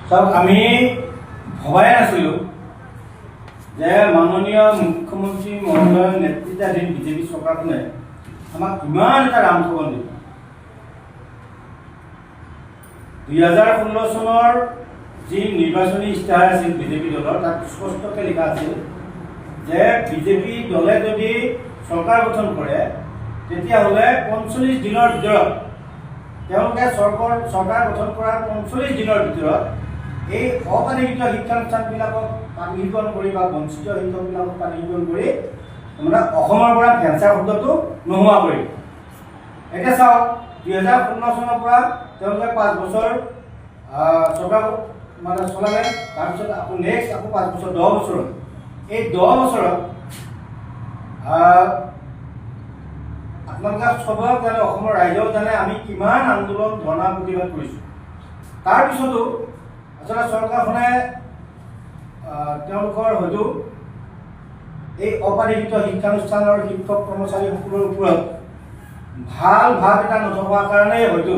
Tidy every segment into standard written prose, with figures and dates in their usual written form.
চাওক, আমি ভবাই নাছিলোঁ যে মাননীয় মুখ্যমন্ত্ৰী মহোদয়ৰ নেতৃত্বাধীন বিজেপি চৰকাৰখনে আমাক ইমান এটা ৰামখবন দিব। 2016 চনৰ যি নিৰ্বাচনী ইস্তাহাৰ আছিল বিজেপি দলৰ, তাত স্পষ্টকৈ লিখা আছিল যে বিজেপি দলে যদি চৰকাৰ গঠন কৰে তেতিয়াহ'লে 45 দিনৰ ভিতৰত তেওঁলোকে চৰকাৰ গঠন কৰাৰ 45 দিনৰ ভিতৰত এই অপানীকৃত শিক্ষানুষ্ঠানবিলাকক পানীকৰণ কৰি বা বঞ্চিত শিক্ষকবিলাকক পানীকৰণ কৰি মানে অসমৰ পৰা ভেঞ্চাৰ শব্দটো নোহোৱা কৰিব। এতিয়া চাওক, 2016 চনৰ পৰা তেওঁলোকে 5 বছৰ চৰকাৰ মানে চলালে, তাৰপিছত আকৌ নেক্সট আকৌ 5 বছৰ, 10 বছৰত, এই 10 বছৰত আপোনালোকে সবক জানে, অসমৰ ৰাইজক জানে আমি কিমান আন্দোলন ধৰ্ণা প্ৰতিবাদ কৰিছোঁ। তাৰপিছতো আচলতে চৰকাৰখনে তেওঁলোকৰ হয়তো এই অপানীকৃত শিক্ষানুষ্ঠানৰ শিক্ষক কৰ্মচাৰীসকলৰ ওপৰত ভাল ভাৱ এটা নথকাৰ কাৰণেই হয়তো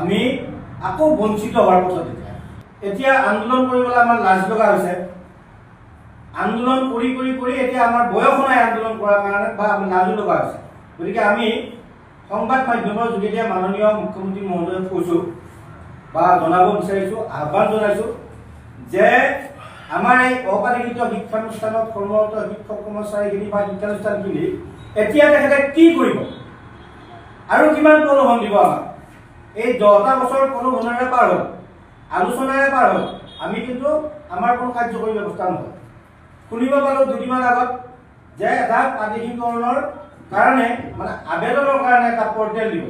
আমি আকৌ বঞ্চিত হোৱাৰ পথত এতিয়া আন্দোলন কৰিবলৈ আমাৰ লাজ লগা হৈছে। আন্দোলন কৰি কৰি কৰি এতিয়া আমাৰ বয়স নাই আন্দোলন কৰাৰ কাৰণে, বা আমি লাজো লগা হৈছে। গতিকে আমি সংবাদ মাধ্যমৰ যোগেদি মাননীয় মুখ্যমন্ত্ৰী মহোদয়ক কৈছোঁ বা জনাব বিচাৰিছোঁ, আহ্বান জনাইছোঁ যে আমাৰ এই অপানীকৃত শিক্ষানুষ্ঠানত কৰ্মৰত শিক্ষক কৰ্মচাৰীখিনি বা শিক্ষানুষ্ঠানখিনি এতিয়া তেখেতে কি কৰিব আৰু কিমান প্ৰলোভন দিব আমাক। এই 10টা বছৰ প্ৰলোভনেৰে পাৰ হ'ল, আলোচনাৰে পাৰ হ'ল, আমি কিন্তু আমাৰ কোনো কাৰ্যকৰী ব্যৱস্থা নহয়। শুনিব পালোঁ দুদিনমান আগত যে এটা প্ৰাদেশিকৰণৰ কাৰণে মানে আবেদনৰ কাৰণে এটা পৰ্টেল দিব।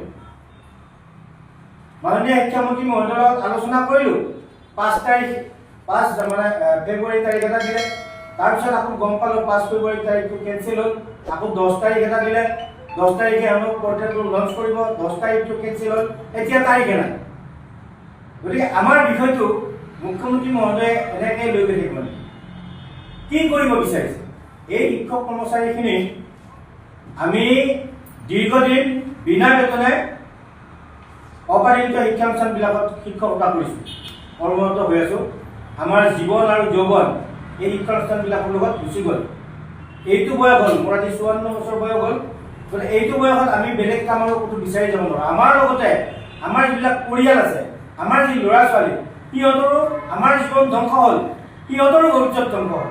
মাননীয় শিক্ষামন্ত্ৰী মহোদয়ৰ লগত আলোচনা কৰিলোঁ, 5 ফেব্ৰুৱাৰী তাৰিখ এটা দিলে, তাৰপিছত আকৌ গম পালোঁ 5 ফেব্ৰুৱাৰী তাৰিখটো কেঞ্চেল হ'ল, আকৌ 10 তাৰিখ এটা দিলে, 10 তাৰিখে আমি পৰ্টেলটো লঞ্চ কৰিব, 10 তাৰিখটো কেঞ্চেল হ'ল, এতিয়া তাৰিখে নাই। গতিকে আমাৰ বিষয়টো মুখ্যমন্ত্ৰী মহোদয়ে এনেকৈ লৈ গৈ থাকিব নেকি? কি কৰিব বিচাৰিছে? এই শিক্ষক কৰ্মচাৰীখিনি আমি দীৰ্ঘদিন বিনা বেতনে অপানীকৃত শিক্ষানুষ্ঠানবিলাকত শিক্ষকতা কৰিছোঁ, কৰ্মৰত হৈ আছোঁ। আমাৰ জীৱন আৰু যৌৱন এই শিক্ষানুষ্ঠানবিলাকৰ লগত গুচি গ'ল। এইটো বয়স হ'ল, মোৰ আজি 54 বছৰ বয়স হ'ল। গতিকে এইটো বয়সত আমি বেলেগ কাম আৰু ক'তো বিচাৰি যাব নোৱাৰোঁ। আমাৰ লগতে আমাৰ যিবিলাক পৰিয়াল আছে, আমাৰ যি ল'ৰা ছোৱালী, সিহঁতৰো আমাৰ জীৱন ধ্বংস হ'ল, সিহঁতৰো ভৱিষ্যত ধ্বংস হ'ল।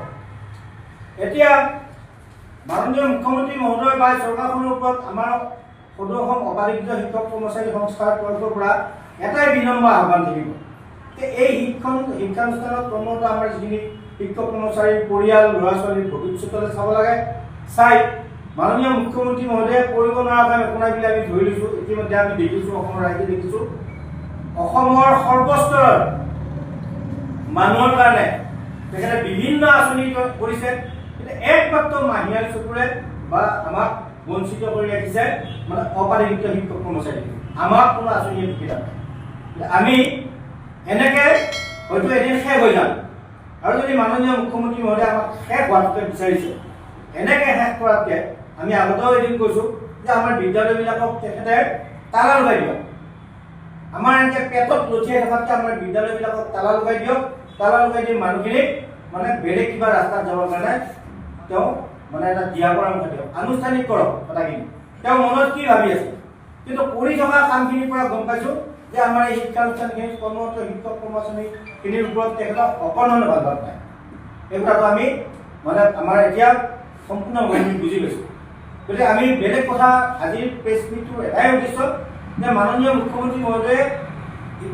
এতিয়া মাননীয় মুখ্যমন্ত্ৰী মহোদয় বা চৰকাৰখনৰ ওপৰত আমাৰ সদৌ অসম অপানীকৃত শিক্ষক কৰ্মচাৰী সংস্থাৰ তৰফৰ পৰা এটাই বিনম্ৰ আহ্বান থাকিব যে এই শিক্ষানুষ্ঠানত কৰ্মৰত আমাৰ যিখিনি শিক্ষক কৰ্মচাৰীৰ পৰিয়াল, ল'ৰা ছোৱালীৰ ভৱিষ্যতলৈ চাব লাগে। চাই মাননীয় মুখ্যমন্ত্ৰী মহোদয়ে কৰিব নোৱাৰা কাম একো নাই বুলি আমি ধৰি লৈছোঁ। ইতিমধ্যে আমি দেখিছোঁ, অসমৰ ৰাইজে দেখিছোঁ, অসমৰ সৰ্বস্তৰৰ মানুহৰ কাৰণে তেখেতে বিভিন্ন আঁচনি কৰিছে, কিন্তু একমাত্ৰ মাহিয়াল চকুৰে বা আমাক বঞ্চিত কৰি ৰাখিছে মানে অপানীকৃত শিক্ষক কৰ্মচাৰী। আমাক কোনো আঁচনিয়ে ঢুকি নাপায়। আমি এনেকৈ হয়তো এদিন শেষ হৈ যাম। আৰু যদি মাননীয় মুখ্যমন্ত্ৰী মহোদয়ে আমাক শেষ হোৱাটোকে বিচাৰিছে, এনেকৈ শেষ কৰাতকৈ আমি আগতেও এদিন কৈছোঁ যে আমাৰ বিদ্যালয়বিলাকক তেখেতে তালা লগাই দিয়ক। আমাৰ এনেকৈ পেটত লঠিয়াই থকাতকৈ আমাৰ বিদ্যালয়বিলাকক তালা লগাই দিয়ক। তালা লগাই দি মানুহখিনিক মানে বেলেগ কিবা ৰাস্তাত যাবৰ কাৰণে তেওঁ মানে এটা দিয়া পৰামৰ্শ দিয়ক, আনুষ্ঠানিক কৰক কথাখিনি। তেওঁ মনত কি ভাবি আছে, কিন্তু কৰি থকা কামখিনিৰ পৰা গম পাইছোঁ যে আমাৰ এই শিক্ষানুষ্ঠানখিনিত কৰ্মৰত শিক্ষক কৰ্মচাৰীখিনিৰ ওপৰত তেখেতৰ অকণমানো ভাল ভাৱ নাই। এই কথাটো আমি মানে আমাৰ এতিয়া সম্পূৰ্ণভাৱে বুজি পাইছোঁ। গতিকে আমি বেলেগ কথা, আজিৰ প্ৰেছ মিটটোৰ এটাই উদ্দেশ্য যে মাননীয় মুখ্যমন্ত্ৰী মহোদয়ে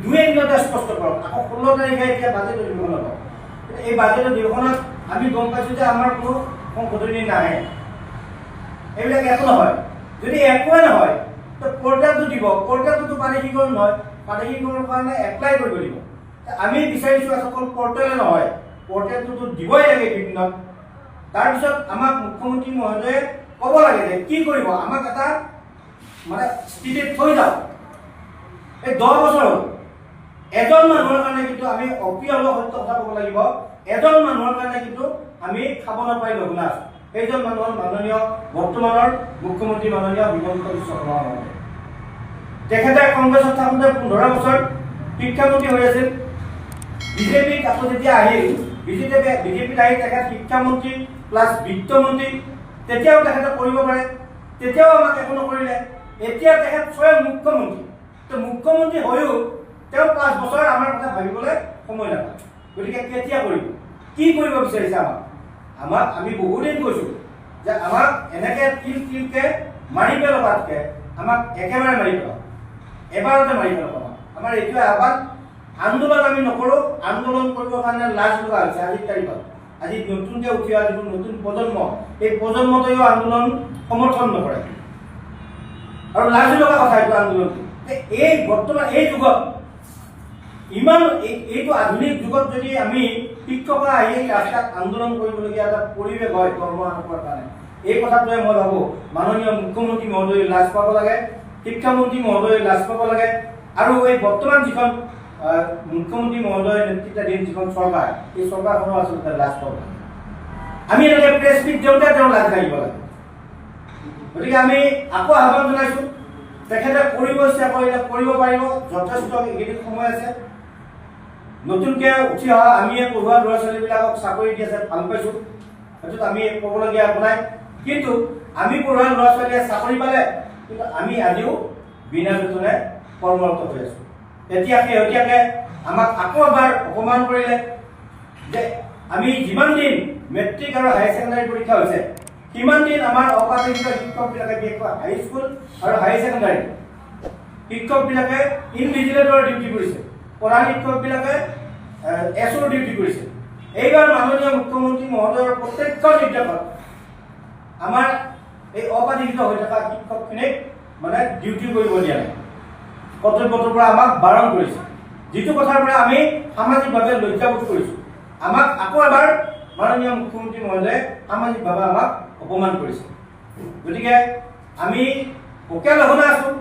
2 দিনতে স্পষ্ট কৰক। আকৌ 16 তাৰিখে এতিয়া বাজেট অধিৱেশন হ'ব। এই বাজেট অধিৱেশনত আমি গম পাইছোঁ যে আমাৰ কোনো সংশোধনী নাহে। এইবিলাক একো নহয়। যদি একোৱে নহয় তো পৰ্টেলটো দিব, পৰ্টেলটোতো প্ৰাদেশিকৰণ নহয়, প্ৰাদেশিকৰণৰ কাৰণে এপ্লাই কৰিব দিব। আমি বিচাৰিছোঁ অকল পৰ্টেলে নহয়, পৰ্টেলটোতো দিবই লাগে এইকেইদিনত। তাৰপিছত আমাক মুখ্যমন্ত্ৰী মহোদয়ে ক'ব লাগে যে কি কৰিব, আমাক এটা মানে স্থিতিত থৈ যাওক। এই 10 বছৰ হ'ল, এজন মানুহৰ কাৰণে কিন্তু আমি অপ্ৰিয় সত্য কথা ক'ব লাগিব, এজন মানুহৰ কাৰণে কিন্তু আমি খাব নাপাই লঘোণা আছোঁ। সেইজন মানুহ হ'ল মাননীয় বৰ্তমানৰ মুখ্যমন্ত্ৰী মাননীয় হিমন্ত বিশ্ব শৰ্মা মহোদয়। তেখেতে কংগ্ৰেছত থাকোঁতে 15 বছৰ শিক্ষামন্ত্ৰী হৈ আছিল। বিজেপিত আকৌ যেতিয়া আহিল বিজেপিত আহি তেখেত শিক্ষামন্ত্ৰী প্লাছ বিত্তমন্ত্ৰী তেতিয়াও তেখেতে কৰিব পাৰে, তেতিয়াও আমাক একো নকৰিলে। এতিয়া তেখেত স্বয়ং মুখ্যমন্ত্ৰী, তো মুখ্যমন্ত্ৰী হৈও তেওঁ 5 বছৰ আমাৰ কথা ভাবিবলৈ সময় নাপায়। গতিকে কেতিয়া কৰিব, কি কৰিব বিচাৰিছে আমাক আমি বহুদিন কৈছোঁ যে আমাক এনেকৈ তিলকে মাৰি পেলোৱাতকৈ আমাক একেবাৰে মাৰি পেলাওক, এবাৰতে মাৰি পেলাওক। আমাৰ এইটোৱে আহ্বান। আন্দোলন আমি নকৰোঁ, আন্দোলন কৰিবৰ কাৰণে লাজ লগা হৈছে আজিৰ তাৰিখত। আজি নতুনকৈ উঠি অহা যিটো নতুন প্ৰজন্ম, এই প্ৰজন্মটোৱেও আন্দোলন সমৰ্থন নকৰে আৰু লাজ লগা কথা এইটো আন্দোলনটো। এই বৰ্তমান এই যুগত ইমান এইটো আধুনিক যুগত যদি আমি শিক্ষকে আহি ৰাস্তাত আন্দোলন কৰিবলগীয়া এটা পৰিৱেশ হয় দৰমহা নোপোৱাৰ কাৰণে, এই কথাটোৱে মই ভাবোঁ মাননীয় মুখ্যমন্ত্ৰী মহোদয় লাজ পাব লাগে, শিক্ষামন্ত্ৰী মহোদয় লাজ পাব লাগে, আৰু এই বৰ্তমান যিখন মুখ্যমন্ত্ৰী মহোদয় নেতৃত্বাধীন যিখন চৰকাৰ, এই চৰকাৰখনো আচলতে লাজ পাব লাগে। আমি এনেকৈ প্ৰেছ মিট দিওঁতে তেওঁ লাজ লাগিব লাগে। গতিকে আমি আকৌ আহ্বান জনাইছোঁ, তেখেতে কৰিব ইচ্ছা কৰিলে কৰিব পাৰিব, যথেষ্ট এইকেইদিন সময় আছে। নতুনকৈ উঠি অহা আমিয়ে পঢ়ুৱা ল'ৰা ছোৱালীবিলাকক চাকৰি দি আছে, ভাল পাইছোঁ, সেইটোত আমি ক'বলগীয়া একো নাই। কিন্তু আমি পঢ়ুৱা ল'ৰা ছোৱালীয়ে চাকৰি পালে, কিন্তু আমি আজিও বিনা বেতনে কৰ্মৰত হৈ আছোঁ। এতিয়া শেহতীয়াকৈ আমাক আকৌ এবাৰ অপমান কৰিলে যে আমি যিমান দিন মেট্ৰিক আৰু হায়াৰ ছেকেণ্ডাৰী পৰীক্ষা হৈছে সিমান দিন আমাৰ অপাঠ্যক্ৰমিক শিক্ষকবিলাকে, বিশেষকৈ হাইস্কুল আৰু হায়াৰ ছেকেণ্ডাৰী শিক্ষকবিলাকে ইনভিজিলেটৰ ডিউটি কৰিছে, প্ৰধান শিক্ষকবিলাকে এছঅ'ৰ ডিউটি কৰিছে। এইবাৰ মাননীয় মুখ্যমন্ত্ৰী মহোদয়ৰ প্ৰত্যক্ষ নিৰ্দেশত আমাৰ এই অপাঠিত হৈ থকা শিক্ষকখিনিক মানে ডিউটি কৰিব দিয়া নাই, কৰ্তব্যটোৰ পৰা আমাক বাৰণ কৰিছে, যিটো কথাৰ পৰা আমি সামাজিকভাৱে লজ্জাবোধ কৰিছোঁ। আমাক আকৌ এবাৰ মাননীয় মুখ্যমন্ত্ৰী মহোদয়ে সামাজিকভাৱে আমাক অপমান কৰিছে। গতিকে আমি ভোকে লঘোণে আছোঁ,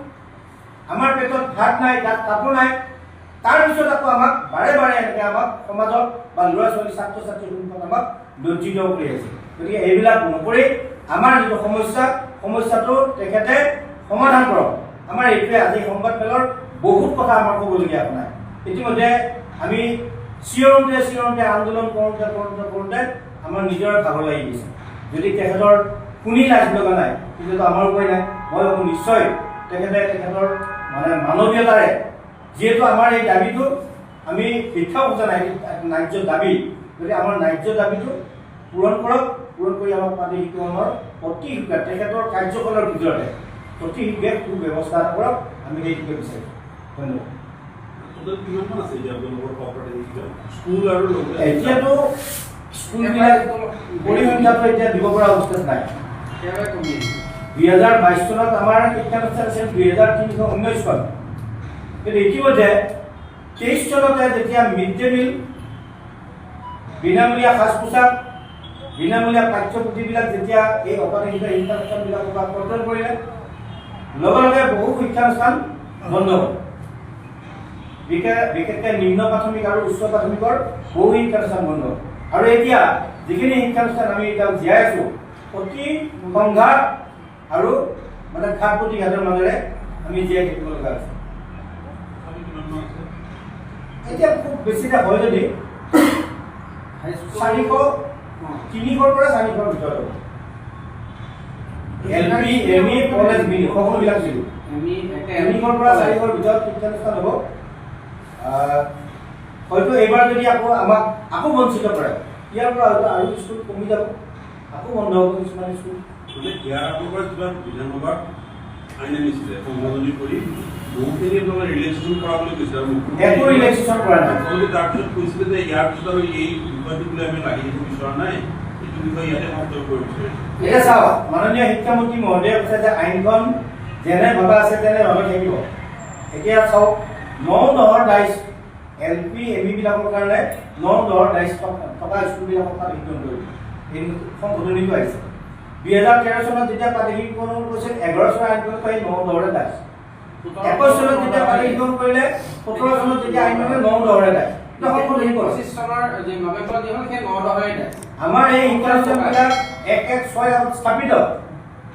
আমাৰ পেটত ভাত নাই, তাত কাপোৰ নাই, তাৰপিছত আকৌ আমাক বাৰে বাৰে এনেকৈ আমাক সমাজত বা ল'ৰা ছোৱালী ছাত্ৰ ছাত্ৰীৰ সন্মুখত আমাক লজ্জিত কৰি আছে। গতিকে এইবিলাক নকৰি আমাৰ যিটো সমস্যাটো তেখেতে সমাধান কৰক। আমাৰ এইটোৱে আজি সংবাদমেলৰ বহুত কথা আমাৰ ক'বলগীয়া নাই। ইতিমধ্যে আমি চিঞৰোঁতে আন্দোলন কৰোঁতে আমাৰ নিজৰ ভাগৰ লাগি গৈছে। যদি তেখেতৰ শুনি লাজ লগা নাই, তেতিয়াতো আমাৰ উপায় নাই। মই ভাবোঁ নিশ্চয় তেখেতৰ মানে মানৱীয়তাৰে, যিহেতু আমাৰ এই দাবীটো আমি ভিক্ষা খোজা নাই, ন্যায্য দাবী, গতিকে আমাৰ ন্যায্য দাবীটো পূৰণ কৰক, পূৰণ কৰি আমাক প্ৰাদেশিকৰণৰ অতি শীঘ্ৰে তেখেতৰ কাৰ্যকালৰ ভিতৰতে অতি শীঘ্ৰে সুব্যৱস্থা এটা কৰক, আমি সেইটোকে বিচাৰিছোঁ। ধন্যবাদ। এতিয়াতো স্কুলবিলাক পৰিসংখ্যাটো এতিয়া দিব পৰা অৱস্থাত নাই। 2022 চনত আমাৰ শিক্ষানুষ্ঠান আছিল 2319 খন, কিন্তু ইতিমধ্যে 23 চনতে যেতিয়া মিড ডে মিল, বিনামূলীয়া সাজ পোছাক, বিনামূলীয়া পাঠ্যপুথিবিলাক যেতিয়া এই অপাঠিত শিক্ষানুষ্ঠানবিলাকৰ পৰা কৰ্তন কৰিলে, লগে লগে বহু শিক্ষানুষ্ঠান বন্ধ হ'ল। বিশেষকৈ নিম্ন প্ৰাথমিক আৰু উচ্চ প্ৰাথমিকৰ বহু শিক্ষানুষ্ঠান বন্ধ হ'ল। আৰু এতিয়া যিখিনি শিক্ষানুষ্ঠান আমি এতিয়া জীয়াই আছোঁ, অতি সংঘাত আৰু মানে ঘাট প্ৰতিঘাতৰ মাজেৰে আমি জীয়াই থাকিব লগা হৈছে। এতিয়া খুব বেছিটা হয় যদি 300 পৰা 400 ভিতৰত হ'ব। এম ই কলেজ মিলি সকলোবিলাক মিলি 300 পৰা 400 ভিতৰত শিক্ষানুষ্ঠান হ'ব। হয়তো এইবাৰ যদি আমাক আকৌ বঞ্চিত কৰে, ইয়াৰ পৰা হয়তো আৰু স্কুল কমি যাব, আকৌ বন্ধ হ'ব কিছুমান স্কুল। ইয়াৰ আগৰ পৰা কিবা বিধানসভাত আইন আনিছিলে সংশোধনী কৰি বহুখিনি আপোনাৰ ৰিলেক্সেশ্যন কৰা বুলি কৈছে, আৰু একো ৰিলেক্সেশ্যন কৰা নাই। তাৰপিছত কৈছিলে যে ইয়াৰ পিছত আৰু এই বিষয়টো বোলে আমি লাগি দিব বিচৰা নাই, এইটো বিষয়ে ইয়াতে সমাপ্ত কৰিব বিচাৰিছোঁ। এতিয়া চাওক, মাননীয় শিক্ষামন্ত্ৰী মহোদয়ে কৈছে যে আইনখন যেনে ভবা আছে তেনে ভাবে থাকিব। এতিয়া চাওক, 9-10 ডাইচ LP ME বিলাকৰ কাৰণে 9-10 ডাইচ থকা স্কুলবিলাকৰ পৰা শিক্ষণ কৰিব, এই সংশোধনীটো আহিছে। 2013 চনত যেতিয়া প্ৰাদেশিকীকৰণ কৰিছিল 11 চনৰ আইন কৰি 9-10 ডাইচ, 21 চনত যেতিয়া প্ৰাদেশিকীকৰণ কৰিলে 17 চনত যেতিয়া আইন কৰিলে 9-10 ডাইচ। আমাৰ এই শিক্ষানুষ্ঠানবিলাক 1-1-6 স্থাপিত,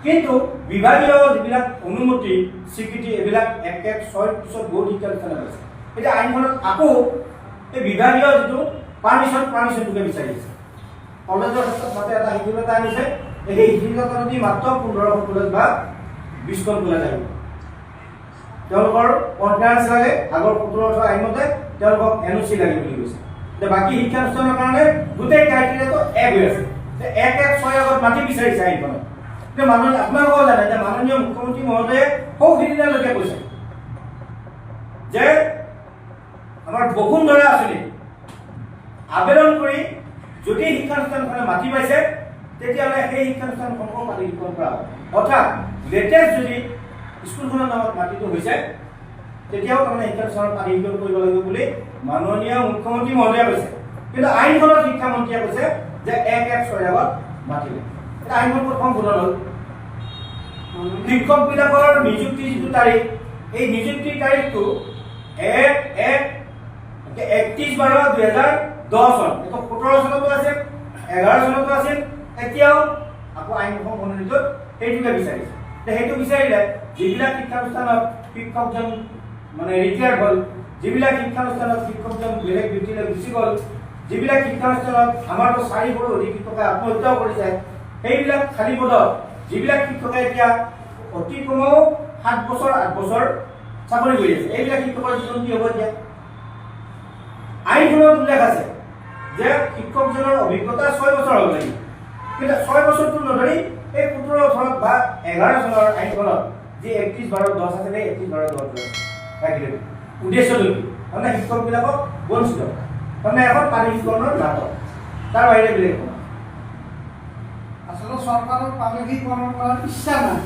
কিন্তু বিভাগীয় যিবিলাক অনুমতি স্বীকৃতি এইবিলাক 1-1-6 পিছত বহুত শিক্ষানুষ্ঠান আছে। এতিয়া আইনখনত আকৌ এই বিভাগ বিভাগীয় যিটো পাৰ্মিশ্যনটোকে বিচাৰি আছে। কলেজৰ ক্ষেত্ৰত মাতে এটা শিথিলতা আনিছে, সেই শিথিলতা দি মাত্ৰ 15খন কলেজ বা 20খন কলেজ আহিব। তেওঁলোকৰ কনফাৰেন্স লাগে, আগৰ 17 আইনমতে তেওঁলোকক NOC লাগে বুলি কৈছে। বাকী শিক্ষানুষ্ঠানৰ কাৰণে গোটেই ক্ৰাইটেৰিয়াটো এক হৈ আছে। 1-1-6 আগত মাটি বিচাৰিছে আইনখনত। কিন্তু আপোনালোকেও জানে যে মাননীয় মুখ্যমন্ত্ৰী মহোদয়ে সৌসিদিনালৈকে কৈছে যে আমাৰ বসুন্ধৰা আঁচনি আবেদন কৰি যদি শিক্ষানুষ্ঠানখনে মাটি পাইছে তেতিয়াহ'লে সেই শিক্ষানুষ্ঠানসমূহ মাটিকৰণ কৰা হ'ব। অৰ্থাৎ লেটেষ্ট যদি স্কুলখনৰ নামত মাটিটো হৈছে তেতিয়াও তাৰমানে শিক্ষানুষ্ঠানত মাটিকৰণ কৰিব লাগিব বুলি মাননীয় মুখ্যমন্ত্ৰী মহোদয়ে কৈছে। কিন্তু আইনখনত শিক্ষামন্ত্ৰীয়ে কৈছে যে 1-1-6 আগত মাটি লাগে। এটা আইনখন প্ৰথম ভুল হ'ল। শিক্ষকবিলাকৰ নিযুক্তি যিটো তাৰিখ, এই নিযুক্তিৰ তাৰিখটো 31/12/2010 চন। এইটো 17 চনতো আছিল, 11 চনতো আছিল, এতিয়াও আকৌ আইনখন প্ৰণয়নত সেইটোকে বিচাৰিছে। সেইটো বিচাৰিলে যিবিলাক শিক্ষানুষ্ঠানত শিক্ষকজন মানে ৰিটায়াৰ্ড হ'ল, যিবিলাক শিক্ষানুষ্ঠানত শিক্ষকজন বেলেগ ডিউটিলৈ গুচি গ'ল, যিবিলাক শিক্ষানুষ্ঠানত আমাৰতো 400ৰো অধিক শিক্ষকে আত্মহত্যাও কৰিছে, সেইবিলাক খালী পদত যিবিলাক শিক্ষকে এতিয়া অতি কমেও 7 বছৰ 8 বছৰ চাকৰি কৰি আছে, এইবিলাক শিক্ষকৰ জীৱন কি হ'ব এতিয়া? আইনখনত উল্লেখ আছে যে শিক্ষকজনৰ অভিজ্ঞতা 6 বছৰ হ'ব লাগিব। কিন্তু 6 বছৰটো নধৰি এই 17-18 বা 11 চনৰ আইনখনত যি 31/12/10 আছে, সেই 31/12/10 উদ্দেশ্যটো কি? তাৰমানে শিক্ষকবিলাকক বঞ্চিত, তাৰমানে এখন পানীকৰণৰ নাটক, তাৰ বাহিৰে বেলেগ নহয়। আচলতে চৰকাৰৰ পানীকৰণ কৰাৰ ইচ্ছা নাই।